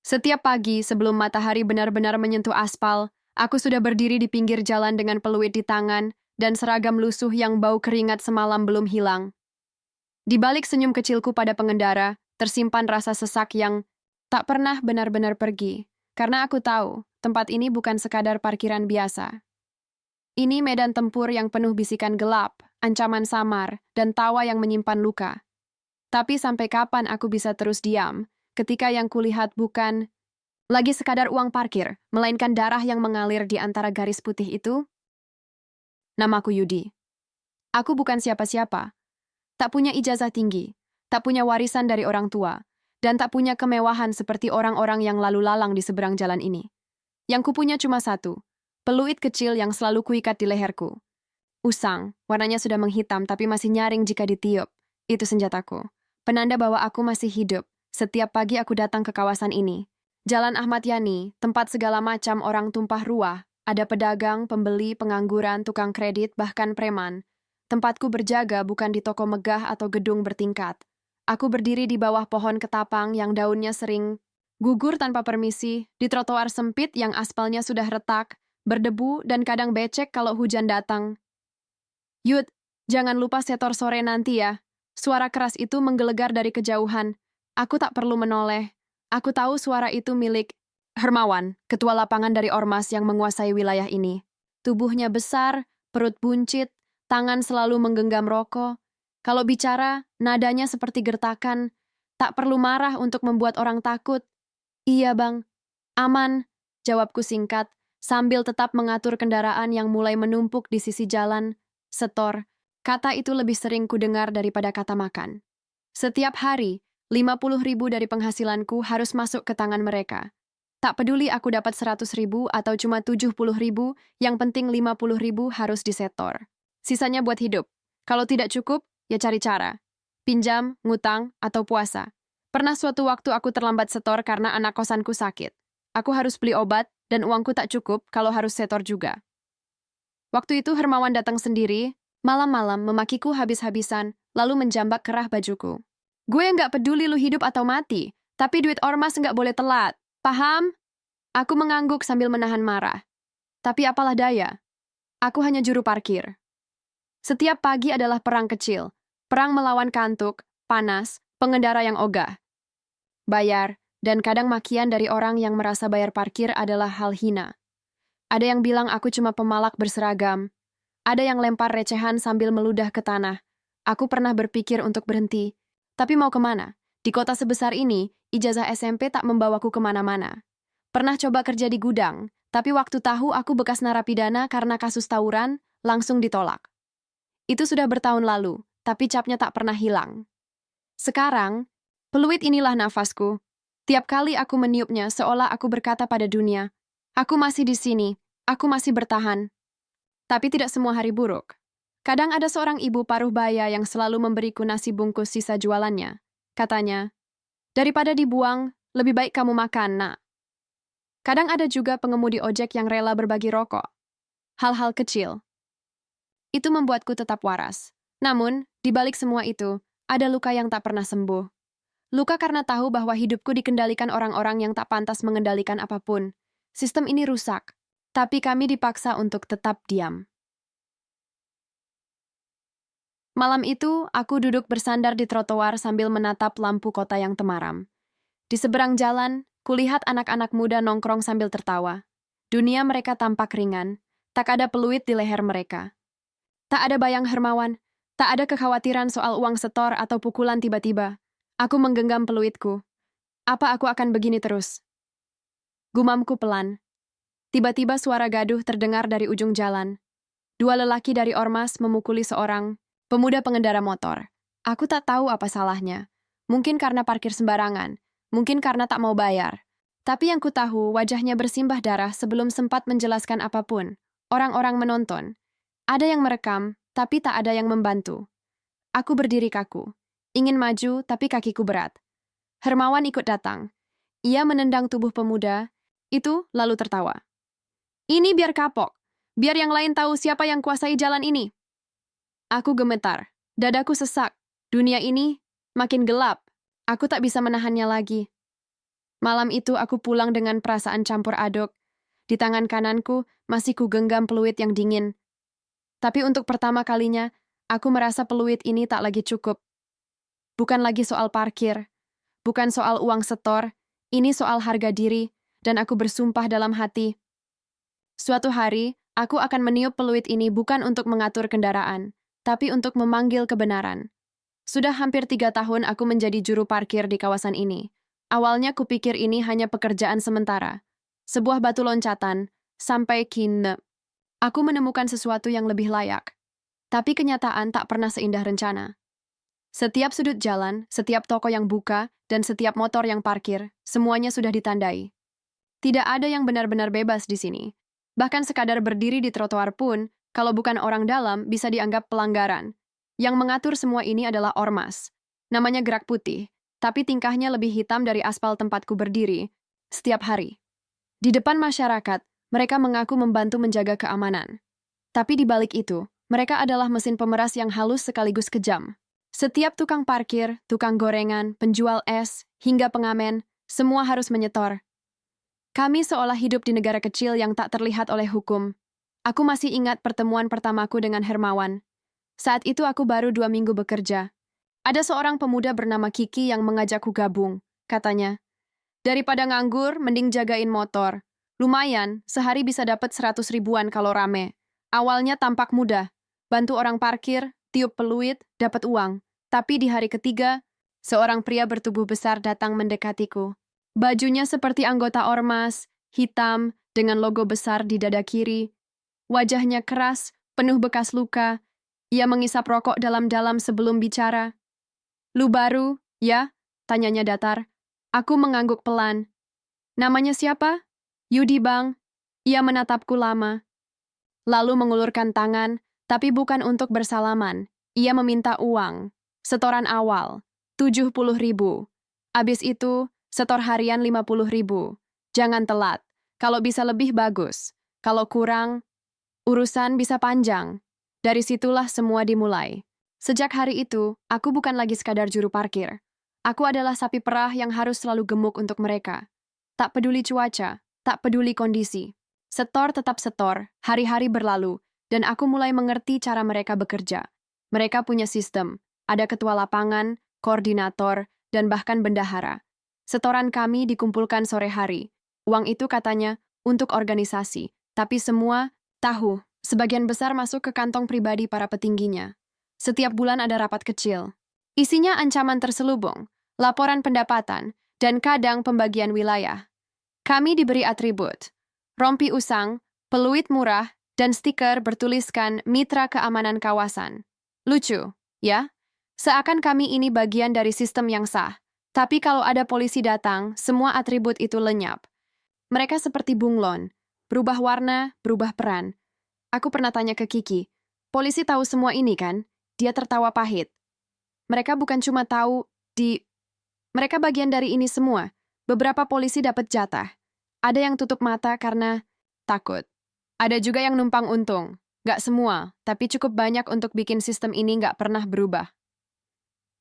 Setiap pagi sebelum matahari benar-benar menyentuh aspal, aku sudah berdiri di pinggir jalan dengan peluit di tangan dan seragam lusuh yang bau keringat semalam belum hilang. Di balik senyum kecilku pada pengendara, tersimpan rasa sesak yang tak pernah benar-benar pergi. Karena aku tahu, tempat ini bukan sekadar parkiran biasa. Ini medan tempur yang penuh bisikan gelap, ancaman samar, dan tawa yang menyimpan luka. Tapi sampai kapan aku bisa terus diam, ketika yang kulihat bukan lagi sekadar uang parkir, melainkan darah yang mengalir di antara garis putih itu? Namaku Yudi. Aku bukan siapa-siapa. Tak punya ijazah tinggi, tak punya warisan dari orang tua, dan tak punya kemewahan seperti orang-orang yang lalu lalang di seberang jalan ini. Yang kupunya cuma satu, peluit kecil yang selalu kuikat di leherku. Usang, warnanya sudah menghitam tapi masih nyaring jika ditiup. Itu senjataku. Penanda bahwa aku masih hidup. Setiap pagi aku datang ke kawasan ini. Jalan Ahmad Yani, tempat segala macam orang tumpah ruah. Ada pedagang, pembeli, pengangguran, tukang kredit, bahkan preman. Tempatku berjaga bukan di toko megah atau gedung bertingkat. Aku berdiri di bawah pohon ketapang yang daunnya sering gugur tanpa permisi, di trotoar sempit yang aspalnya sudah retak, berdebu dan kadang becek kalau hujan datang. Yud, jangan lupa setor sore nanti ya. Suara keras itu menggelegar dari kejauhan. Aku tak perlu menoleh. Aku tahu suara itu milik Hermawan, ketua lapangan dari Ormas yang menguasai wilayah ini. Tubuhnya besar, perut buncit, tangan selalu menggenggam rokok. Kalau bicara, nadanya seperti gertakan. Tak perlu marah untuk membuat orang takut. Iya bang, aman, jawabku singkat, sambil tetap mengatur kendaraan yang mulai menumpuk di sisi jalan. Setor, kata itu lebih sering kudengar daripada kata makan. Setiap hari, 50.000 dari penghasilanku harus masuk ke tangan mereka. Tak peduli aku dapat 100.000 atau cuma 70.000, yang penting 50.000 harus disetor. Sisanya buat hidup. Kalau tidak cukup, ya cari cara. Pinjam, ngutang, atau puasa. Pernah suatu waktu aku terlambat setor karena anak kosanku sakit. Aku harus beli obat, dan uangku tak cukup kalau harus setor juga. Waktu itu Hermawan datang sendiri, malam-malam memakiku habis-habisan, lalu menjambak kerah bajuku. Gue nggak peduli lu hidup atau mati, tapi duit ormas nggak boleh telat. Paham? Aku mengangguk sambil menahan marah. Tapi apalah daya, aku hanya juru parkir. Setiap pagi adalah perang kecil, perang melawan kantuk, panas, pengendara yang ogah. Bayar, dan kadang makian dari orang yang merasa bayar parkir adalah hal hina. Ada yang bilang aku cuma pemalak berseragam. Ada yang lempar recehan sambil meludah ke tanah. Aku pernah berpikir untuk berhenti. Tapi mau kemana? Di kota sebesar ini, ijazah SMP tak membawaku kemana-mana. Pernah coba kerja di gudang, tapi waktu tahu aku bekas narapidana karena kasus tawuran, langsung ditolak. Itu sudah bertahun lalu, tapi capnya tak pernah hilang. Sekarang, peluit inilah nafasku. Tiap kali aku meniupnya seolah aku berkata pada dunia, aku masih di sini, aku masih bertahan. Tapi tidak semua hari buruk. Kadang ada seorang ibu paruh baya yang selalu memberiku nasi bungkus sisa jualannya. Katanya, daripada dibuang, lebih baik kamu makan, nak. Kadang ada juga pengemudi ojek yang rela berbagi rokok. Hal-hal kecil. Itu membuatku tetap waras. Namun, di balik semua itu, ada luka yang tak pernah sembuh. Luka karena tahu bahwa hidupku dikendalikan orang-orang yang tak pantas mengendalikan apapun. Sistem ini rusak. Tapi kami dipaksa untuk tetap diam. Malam itu, aku duduk bersandar di trotoar sambil menatap lampu kota yang temaram. Di seberang jalan, kulihat anak-anak muda nongkrong sambil tertawa. Dunia mereka tampak ringan, tak ada peluit di leher mereka. Tak ada bayang Hermawan, tak ada kekhawatiran soal uang setor atau pukulan tiba-tiba. Aku menggenggam peluitku. Apa aku akan begini terus? Gumamku pelan. Tiba-tiba suara gaduh terdengar dari ujung jalan. Dua lelaki dari ormas memukuli seorang pemuda pengendara motor. Aku tak tahu apa salahnya. Mungkin karena parkir sembarangan, mungkin karena tak mau bayar. Tapi yang ku tahu wajahnya bersimbah darah sebelum sempat menjelaskan apapun. Orang-orang menonton. Ada yang merekam, tapi tak ada yang membantu. Aku berdiri kaku. Ingin maju, tapi kakiku berat. Hermawan ikut datang. Ia menendang tubuh pemuda, itu lalu tertawa. Ini biar kapok. Biar yang lain tahu siapa yang kuasai jalan ini. Aku gemetar. Dadaku sesak. Dunia ini makin gelap. Aku tak bisa menahannya lagi. Malam itu aku pulang dengan perasaan campur aduk. Di tangan kananku masih kugenggam peluit yang dingin. Tapi untuk pertama kalinya, aku merasa peluit ini tak lagi cukup. Bukan lagi soal parkir, bukan soal uang setor, ini soal harga diri, dan aku bersumpah dalam hati. Suatu hari, aku akan meniup peluit ini bukan untuk mengatur kendaraan, tapi untuk memanggil kebenaran. Sudah hampir 3 tahun aku menjadi juru parkir di kawasan ini. Awalnya kupikir ini hanya pekerjaan sementara. Sebuah batu loncatan, sampai kini. Aku menemukan sesuatu yang lebih layak. Tapi kenyataan tak pernah seindah rencana. Setiap sudut jalan, setiap toko yang buka, dan setiap motor yang parkir, semuanya sudah ditandai. Tidak ada yang benar-benar bebas di sini. Bahkan sekadar berdiri di trotoar pun, kalau bukan orang dalam, bisa dianggap pelanggaran. Yang mengatur semua ini adalah ormas. Namanya Gerak Putih, tapi tingkahnya lebih hitam dari aspal tempatku berdiri. Setiap hari. Di depan masyarakat, mereka mengaku membantu menjaga keamanan. Tapi di balik itu, mereka adalah mesin pemeras yang halus sekaligus kejam. Setiap tukang parkir, tukang gorengan, penjual es, hingga pengamen, semua harus menyetor. Kami seolah hidup di negara kecil yang tak terlihat oleh hukum. Aku masih ingat pertemuan pertamaku dengan Hermawan. Saat itu aku baru 2 minggu bekerja. Ada seorang pemuda bernama Kiki yang mengajakku gabung, katanya. Daripada nganggur, mending jagain motor. Lumayan, sehari bisa dapat 100 ribuan kalau rame. Awalnya tampak mudah. Bantu orang parkir, tiup peluit, dapat uang. Tapi di hari ketiga, seorang pria bertubuh besar datang mendekatiku. Bajunya seperti anggota ormas, hitam, dengan logo besar di dada kiri. Wajahnya keras, penuh bekas luka. Ia mengisap rokok dalam-dalam sebelum bicara. Lu baru, ya? Tanyanya datar. Aku mengangguk pelan. Namanya siapa? Yudi bang. Ia menatapku lama. Lalu mengulurkan tangan, tapi bukan untuk bersalaman. Ia meminta uang. Setoran awal, 70 ribu. Abis itu, setor harian 50 ribu. Jangan telat. Kalau bisa lebih bagus. Kalau kurang, urusan bisa panjang. Dari situlah semua dimulai. Sejak hari itu, aku bukan lagi sekadar juru parkir. Aku adalah sapi perah yang harus selalu gemuk untuk mereka. Tak peduli cuaca, tak peduli kondisi. Setor tetap setor, hari-hari berlalu, dan aku mulai mengerti cara mereka bekerja. Mereka punya sistem, ada ketua lapangan, koordinator, dan bahkan bendahara. Setoran kami dikumpulkan sore hari. Uang itu katanya untuk organisasi, tapi semua tahu. Sebagian besar masuk ke kantong pribadi para petingginya. Setiap bulan ada rapat kecil. Isinya ancaman terselubung, laporan pendapatan, dan kadang pembagian wilayah. Kami diberi atribut, rompi usang, peluit murah, dan stiker bertuliskan Mitra Keamanan Kawasan. Lucu, ya? Seakan kami ini bagian dari sistem yang sah. Tapi kalau ada polisi datang, semua atribut itu lenyap. Mereka seperti bunglon, berubah warna, berubah peran. Aku pernah tanya ke Kiki, polisi tahu semua ini kan? Dia tertawa pahit. Mereka bukan cuma tahu mereka bagian dari ini semua. Beberapa polisi dapat jatah. Ada yang tutup mata karena takut. Ada juga yang numpang untung. Gak semua, tapi cukup banyak untuk bikin sistem ini gak pernah berubah.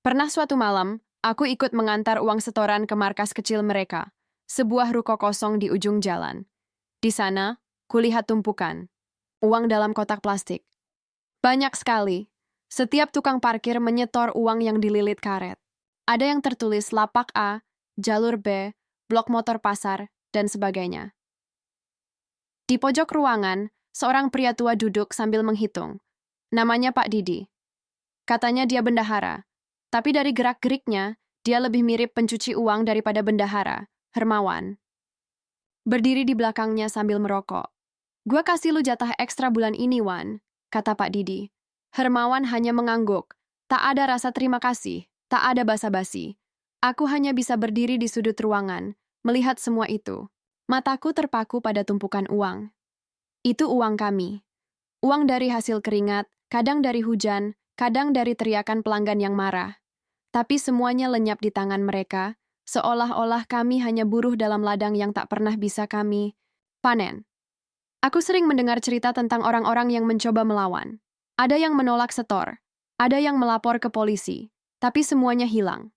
Pernah suatu malam, aku ikut mengantar uang setoran ke markas kecil mereka. Sebuah ruko kosong di ujung jalan. Di sana, kulihat tumpukan. Uang dalam kotak plastik. Banyak sekali. Setiap tukang parkir menyetor uang yang dililit karet. Ada yang tertulis lapak A, jalur B, blok motor pasar, dan sebagainya. Di pojok ruangan, seorang pria tua duduk sambil menghitung. Namanya Pak Didi. Katanya dia bendahara. Tapi dari gerak-geriknya, dia lebih mirip pencuci uang daripada bendahara, Hermawan. Berdiri di belakangnya sambil merokok. Gua kasih lu jatah ekstra bulan ini, Wan, kata Pak Didi. Hermawan hanya mengangguk. Tak ada rasa terima kasih, tak ada basa-basi. Aku hanya bisa berdiri di sudut ruangan, melihat semua itu. Mataku terpaku pada tumpukan uang. Itu uang kami. Uang dari hasil keringat, kadang dari hujan, kadang dari teriakan pelanggan yang marah. Tapi semuanya lenyap di tangan mereka, seolah-olah kami hanya buruh dalam ladang yang tak pernah bisa kami panen. Aku sering mendengar cerita tentang orang-orang yang mencoba melawan. Ada yang menolak setor, ada yang melapor ke polisi, tapi semuanya hilang.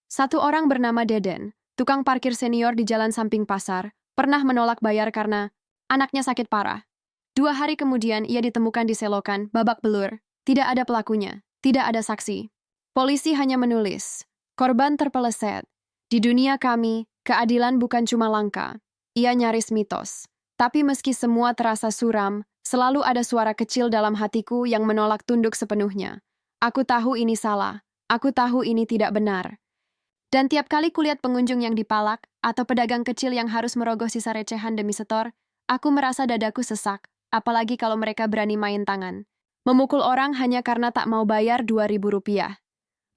Satu orang bernama Deden, tukang parkir senior di jalan samping pasar, pernah menolak bayar karena anaknya sakit parah. 2 hari kemudian ia ditemukan di selokan, babak belur. Tidak ada pelakunya, tidak ada saksi. Polisi hanya menulis, korban terpeleset. Di dunia kami, keadilan bukan cuma langka. Ia nyaris mitos. Tapi meski semua terasa suram, selalu ada suara kecil dalam hatiku yang menolak tunduk sepenuhnya. Aku tahu ini salah. Aku tahu ini tidak benar. Dan tiap kali kulihat pengunjung yang dipalak, atau pedagang kecil yang harus merogoh sisa recehan demi setor, aku merasa dadaku sesak, apalagi kalau mereka berani main tangan. Memukul orang hanya karena tak mau bayar Rp2.000.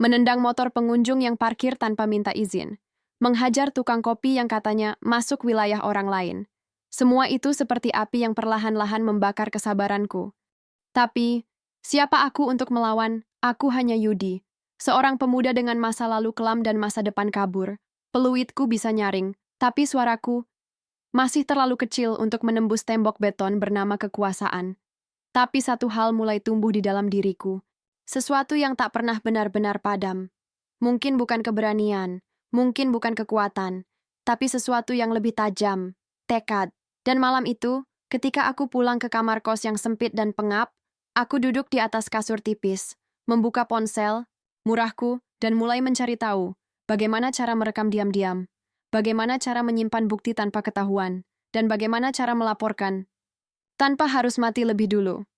Menendang motor pengunjung yang parkir tanpa minta izin. Menghajar tukang kopi yang katanya masuk wilayah orang lain. Semua itu seperti api yang perlahan-lahan membakar kesabaranku. Tapi, siapa aku untuk melawan? Aku hanya Yudi. Seorang pemuda dengan masa lalu kelam dan masa depan kabur. Peluitku bisa nyaring, tapi suaraku masih terlalu kecil untuk menembus tembok beton bernama kekuasaan. Tapi satu hal mulai tumbuh di dalam diriku. Sesuatu yang tak pernah benar-benar padam. Mungkin bukan keberanian, mungkin bukan kekuatan, tapi sesuatu yang lebih tajam, tekad. Dan malam itu, ketika aku pulang ke kamar kos yang sempit dan pengap, aku duduk di atas kasur tipis, membuka ponsel, murahku, dan mulai mencari tahu bagaimana cara merekam diam-diam, bagaimana cara menyimpan bukti tanpa ketahuan, dan bagaimana cara melaporkan tanpa harus mati lebih dulu.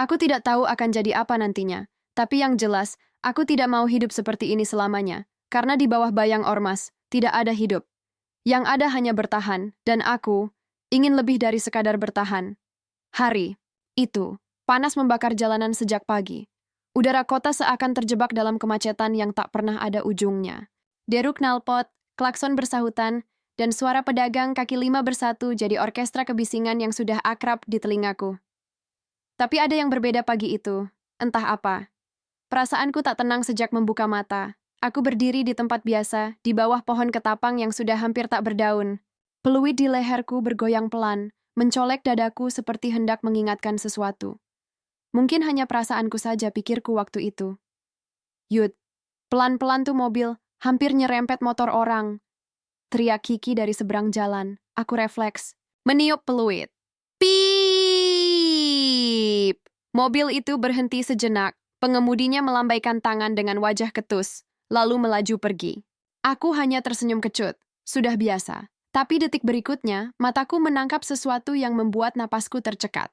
Aku tidak tahu akan jadi apa nantinya, tapi yang jelas, aku tidak mau hidup seperti ini selamanya, karena di bawah bayang ormas, tidak ada hidup. Yang ada hanya bertahan, dan aku ingin lebih dari sekadar bertahan. Hari itu, panas membakar jalanan sejak pagi. Udara kota seakan terjebak dalam kemacetan yang tak pernah ada ujungnya. Deruk knalpot, klakson bersahutan, dan suara pedagang kaki lima bersatu jadi orkestra kebisingan yang sudah akrab di telingaku. Tapi ada yang berbeda pagi itu, entah apa. Perasaanku tak tenang sejak membuka mata. Aku berdiri di tempat biasa, di bawah pohon ketapang yang sudah hampir tak berdaun. Peluit di leherku bergoyang pelan, mencolek dadaku seperti hendak mengingatkan sesuatu. Mungkin hanya perasaanku saja, pikirku waktu itu. Yud, pelan-pelan tuh mobil, hampir nyerempet motor orang. Teriak Kiki dari seberang jalan. Aku refleks, meniup peluit. Piip! Mobil itu berhenti sejenak. Pengemudinya melambaikan tangan dengan wajah ketus, lalu melaju pergi. Aku hanya tersenyum kecut, sudah biasa. Tapi detik berikutnya, mataku menangkap sesuatu yang membuat napasku tercekat.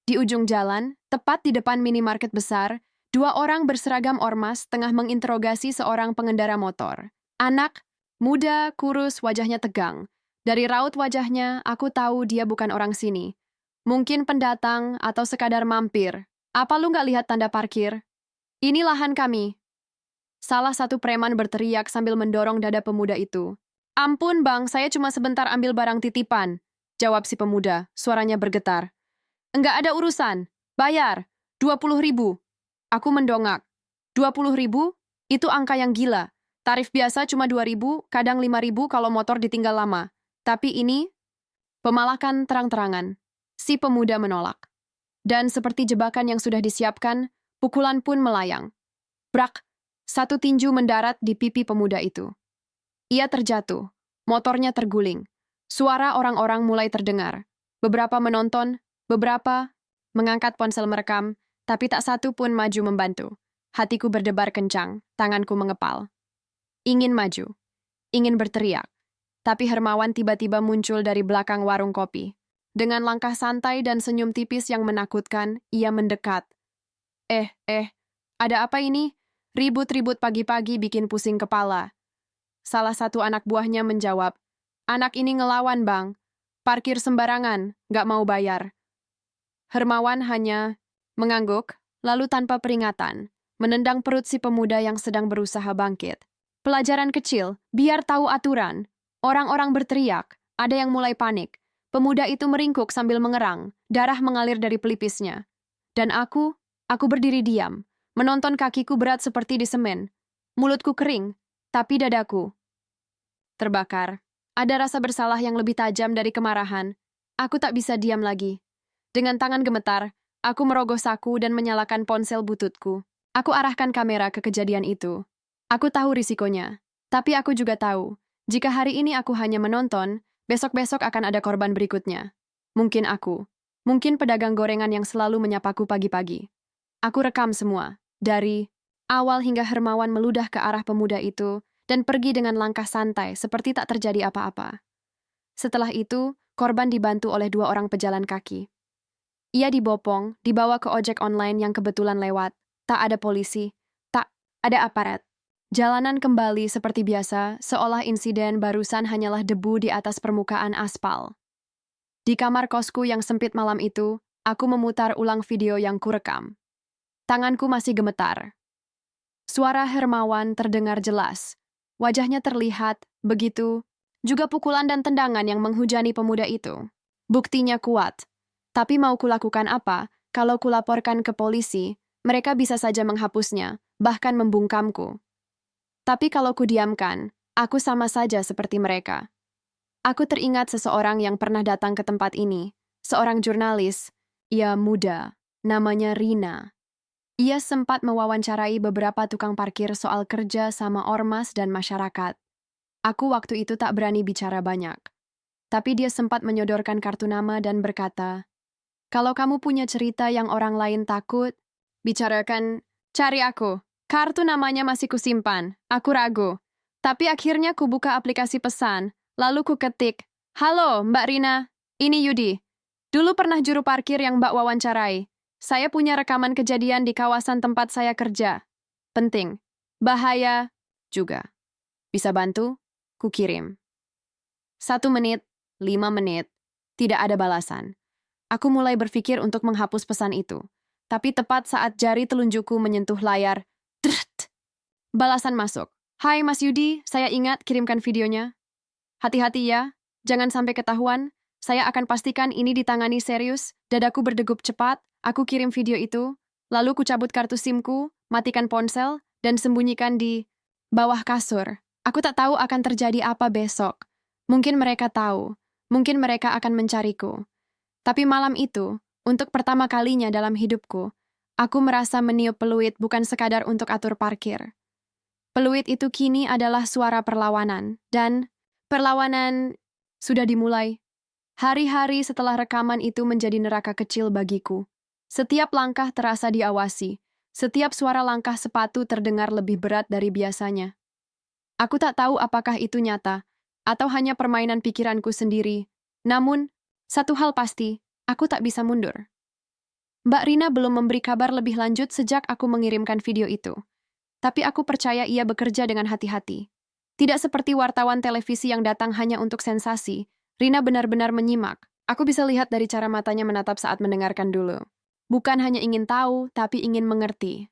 Di ujung jalan, tepat di depan minimarket besar, 2 orang berseragam ormas tengah menginterogasi seorang pengendara motor. Anak, muda, kurus, wajahnya tegang. Dari raut wajahnya, aku tahu dia bukan orang sini. Mungkin pendatang atau sekadar mampir. Apa lu nggak lihat tanda parkir? Ini lahan kami. Salah satu preman berteriak sambil mendorong dada pemuda itu. Ampun bang, saya cuma sebentar ambil barang titipan. Jawab si pemuda, suaranya bergetar. Enggak ada urusan. Bayar. 20.000. Aku mendongak. 20.000? Itu angka yang gila. Tarif biasa cuma 2.000, kadang 5.000 kalau motor ditinggal lama. Tapi ini, pemalakan terang-terangan. Si pemuda menolak. Dan seperti jebakan yang sudah disiapkan, pukulan pun melayang. Brak, satu tinju mendarat di pipi pemuda itu. Ia terjatuh, motornya terguling. Suara orang-orang mulai terdengar. Beberapa menonton, beberapa mengangkat ponsel merekam, tapi tak satu pun maju membantu. Hatiku berdebar kencang, tanganku mengepal. Ingin maju, ingin berteriak. Tapi Hermawan tiba-tiba muncul dari belakang warung kopi. Dengan langkah santai dan senyum tipis yang menakutkan, ia mendekat. Ada apa ini? Ribut-ribut pagi-pagi bikin pusing kepala. Salah satu anak buahnya menjawab, anak ini ngelawan bang. Parkir sembarangan, gak mau bayar. Hermawan hanya mengangguk, lalu tanpa peringatan, menendang perut si pemuda yang sedang berusaha bangkit. Pelajaran kecil, biar tahu aturan. Orang-orang berteriak, ada yang mulai panik. Pemuda itu meringkuk sambil mengerang, darah mengalir dari pelipisnya. Dan aku berdiri diam, menonton kakiku berat seperti di semen. Mulutku kering, tapi dadaku terbakar. Ada rasa bersalah yang lebih tajam dari kemarahan. Aku tak bisa diam lagi. Dengan tangan gemetar, aku merogoh saku dan menyalakan ponsel bututku. Aku arahkan kamera ke kejadian itu. Aku tahu risikonya, tapi aku juga tahu, Jika hari ini aku hanya menonton, besok-besok akan ada korban berikutnya. Mungkin aku. Mungkin pedagang gorengan yang selalu menyapaku pagi-pagi. Aku rekam semua, dari awal hingga Hermawan meludah ke arah pemuda itu dan pergi dengan langkah santai seperti tak terjadi apa-apa. Setelah itu, korban dibantu oleh 2 orang pejalan kaki. Ia dibopong, dibawa ke ojek online yang kebetulan lewat. Tak ada polisi, tak ada aparat. Jalanan kembali seperti biasa, seolah insiden barusan hanyalah debu di atas permukaan aspal. Di kamar kosku yang sempit malam itu, aku memutar ulang video yang kurekam. Tanganku masih gemetar. Suara Hermawan terdengar jelas. Wajahnya terlihat, begitu, juga pukulan dan tendangan yang menghujani pemuda itu. Buktinya kuat. Tapi mau kulakukan apa, kalau kulaporkan ke polisi, mereka bisa saja menghapusnya, bahkan membungkamku. Tapi kalau kudiamkan, aku sama saja seperti mereka. Aku teringat seseorang yang pernah datang ke tempat ini, seorang jurnalis. Ia muda, namanya Rina. Ia sempat mewawancarai beberapa tukang parkir soal kerja sama ormas dan masyarakat. Aku waktu itu tak berani bicara banyak. Tapi dia sempat menyodorkan kartu nama dan berkata, "Kalau kamu punya cerita yang orang lain takut, bicarakan, cari aku. Kartu namanya masih kusimpan, aku ragu. Tapi akhirnya kubuka aplikasi pesan, lalu kuketik, 'Halo, Mbak Rina, ini Yudi. Dulu pernah juru parkir yang Mbak wawancarai. Saya punya rekaman kejadian di kawasan tempat saya kerja. Penting. Bahaya juga. Bisa bantu?' Kukirim. 1 menit, 5 menit, tidak ada balasan. Aku mulai berpikir untuk menghapus pesan itu. Tapi tepat saat jari telunjukku menyentuh layar, drrrt, balasan masuk. 'Hai Mas Yudi, saya ingat kirimkan videonya. Hati-hati ya, jangan sampai ketahuan. Saya akan pastikan ini ditangani serius.' Dadaku berdegup cepat, aku kirim video itu, lalu kucabut kartu SIM-ku, matikan ponsel, dan sembunyikan di bawah kasur. Aku tak tahu akan terjadi apa besok. Mungkin mereka tahu, mungkin mereka akan mencariku. Tapi malam itu, untuk pertama kalinya dalam hidupku, aku merasa meniup peluit bukan sekadar untuk atur parkir. Peluit itu kini adalah suara perlawanan, dan perlawanan sudah dimulai. Hari-hari setelah rekaman itu menjadi neraka kecil bagiku. Setiap langkah terasa diawasi, setiap suara langkah sepatu terdengar lebih berat dari biasanya. Aku tak tahu apakah itu nyata, atau hanya permainan pikiranku sendiri. Namun, satu hal pasti, aku tak bisa mundur. Mbak Rina belum memberi kabar lebih lanjut sejak aku mengirimkan video itu. Tapi aku percaya ia bekerja dengan hati-hati. Tidak seperti wartawan televisi yang datang hanya untuk sensasi, Rina benar-benar menyimak. Aku bisa lihat dari cara matanya menatap saat mendengarkan dulu. Bukan hanya ingin tahu, tapi ingin mengerti.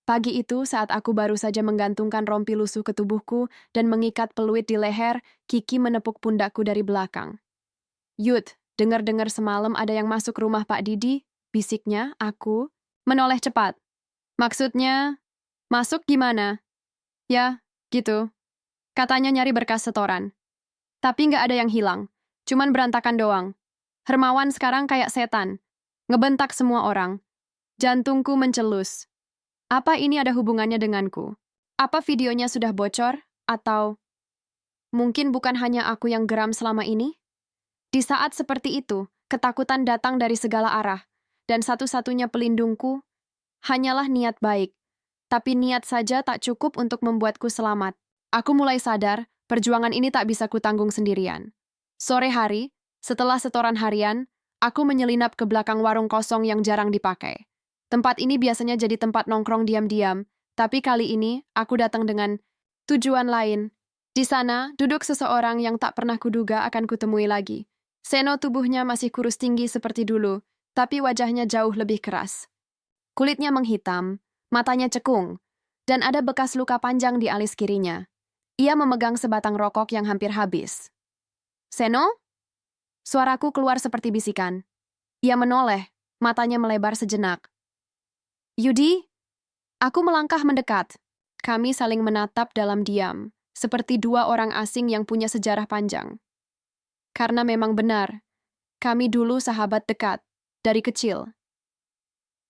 Pagi itu, saat aku baru saja menggantungkan rompi lusuh ke tubuhku dan mengikat peluit di leher, Kiki menepuk pundakku dari belakang. "Yud, dengar-dengar semalam ada yang masuk rumah Pak Didi," bisiknya. Aku menoleh cepat. "Maksudnya, masuk gimana?" "Ya, gitu. Katanya nyari berkas setoran. Tapi nggak ada yang hilang. Cuman berantakan doang. Hermawan sekarang kayak setan. Ngebentak semua orang. Jantungku mencelus. Apa ini ada hubungannya denganku? Apa videonya sudah bocor? Atau mungkin bukan hanya aku yang geram selama ini?" Di saat seperti itu, ketakutan datang dari segala arah, dan satu-satunya pelindungku hanyalah niat baik. Tapi niat saja tak cukup untuk membuatku selamat. Aku mulai sadar, perjuangan ini tak bisa kutanggung sendirian. Sore hari, setelah setoran harian, aku menyelinap ke belakang warung kosong yang jarang dipakai. Tempat ini biasanya jadi tempat nongkrong diam-diam, tapi kali ini aku datang dengan tujuan lain. Di sana, duduk seseorang yang tak pernah kuduga akan kutemui lagi. Seno tubuhnya masih kurus tinggi seperti dulu, tapi wajahnya jauh lebih keras. Kulitnya menghitam, matanya cekung, dan ada bekas luka panjang di alis kirinya. Ia memegang sebatang rokok yang hampir habis. "Seno?" Suaraku keluar seperti bisikan. Ia menoleh, matanya melebar sejenak. "Yudi?" Aku melangkah mendekat. Kami saling menatap dalam diam, seperti 2 orang asing yang punya sejarah panjang. Karena memang benar, kami dulu sahabat dekat, dari kecil.